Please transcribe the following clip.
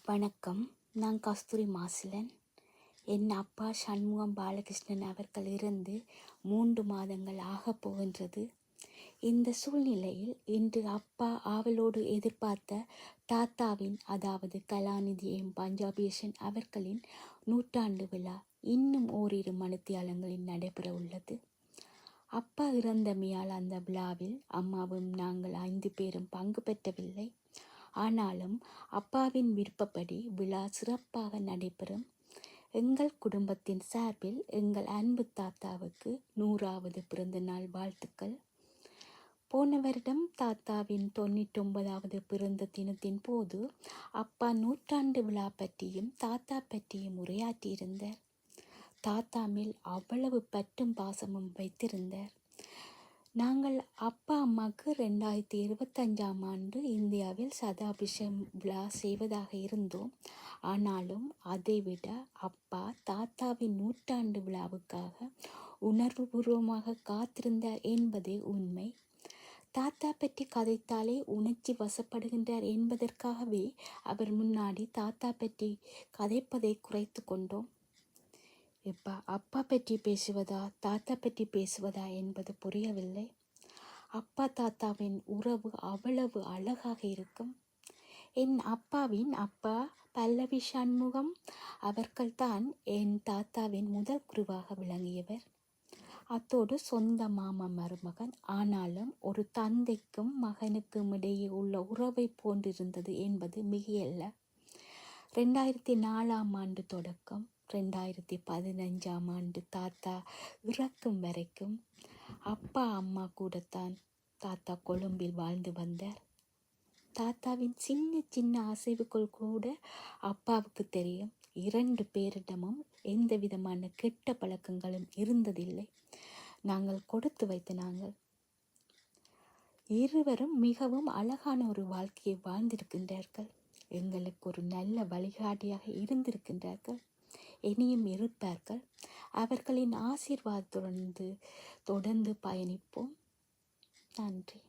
வணக்கம். நான் கஸ்தூரி மாசிலன். என் அப்பா சண்முகம் பாலகிருஷ்ணன் அவர்கள் இருந்து 3 மாதங்கள் ஆகப் போகின்றது. இந்த சூழ்நிலையில் இன்று அப்பா ஆவலோடு எதிர்பார்த்த தாத்தாவின், அதாவது கலாநிதி எம் பஞ்சாபேசன் அவர்களின் 100ஆண்டு விழா இன்னும் ஓரிரு மணித்தியாலங்களில் நடைபெற உள்ளது. அப்பா இறந்தமையால் அந்த விழாவில் அம்மாவும் நாங்கள் 5 பேரும் பங்கு பெற்றவில்லை. ஆனாலும் அப்பாவின் விருப்பப்படி விழா சிறப்பாக நடைபெறும். எங்கள் குடும்பத்தின் சார்பில் எங்கள் அன்பு தாத்தாவுக்கு 100வது பிறந்த நாள் வாழ்த்துக்கள். போன வருடம் தாத்தாவின் 99வது பிறந்த தினத்தின் போது அப்பா 100ஆண்டு விழா பற்றியும் தாத்தா பற்றியும் உரையாற்றியிருந்தார். தாத்தா மேல் அவ்வளவு பற்றும் பாசமும் வைத்திருந்தார். நாங்கள் அப்பா அம்மாவுக்கு 2025ஆம் ஆண்டு இந்தியாவில் சதாபிஷேகம் விழா செய்வதாக இருந்தோம். ஆனாலும் அதைவிட அப்பா தாத்தாவின் 100ஆண்டு விழாவுக்காக உணர்வுபூர்வமாக காத்திருந்தார் என்பதே உண்மை. தாத்தா பற்றி கதைத்தாலே உணர்ச்சி வசப்படுகின்றார் என்பதற்காகவே அவர் முன்னாடி தாத்தா பற்றி கதைப்பதை குறைத்து கொண்டோம். இப்போ அப்பா பற்றி பேசுவதா தாத்தா பற்றி பேசுவதா என்பது புரியவில்லை. அப்பா தாத்தாவின் உறவு அவ்வளவு அழகாக இருக்கும். என் அப்பாவின் அப்பா பல்லவி சண்முகம் அவர்கள்தான் என் தாத்தாவின் முதல் குருவாக விளங்கியவர். அத்தோடு சொந்த மாமா மருமகன். ஆனாலும் ஒரு தந்தைக்கும் மகனுக்கும் இடையே உள்ள உறவை போன்றிருந்தது என்பது மிகையல்ல. 2004ஆம் ஆண்டு தொடக்கம் 2015ஆம் ஆண்டு தாத்தா இறக்கும் வரைக்கும் அப்பா அம்மா கூடத்தான் தாத்தா கொழும்பில் வாழ்ந்து வந்தார். தாத்தாவின் சின்ன சின்ன அசைவுகள் கூட அப்பாவுக்கு தெரியும். 2 பேரிடமும் எந்த விதமான கெட்ட பழக்கங்களும் இருந்ததில்லை. நாங்கள் கொடுத்து வைத்த நாங்கள் இருவரும் மிகவும் அழகான ஒரு வாழ்க்கையை வாழ்ந்திருக்கின்றார்கள். எங்களுக்கு ஒரு நல்ல வழிகாட்டியாக இருந்திருக்கின்றார்கள். இனியும் இருப்பார்கள். அவர்களின் ஆசீர்வாதத்துடன் தொடர்ந்து பயணிப்போம். நன்றி.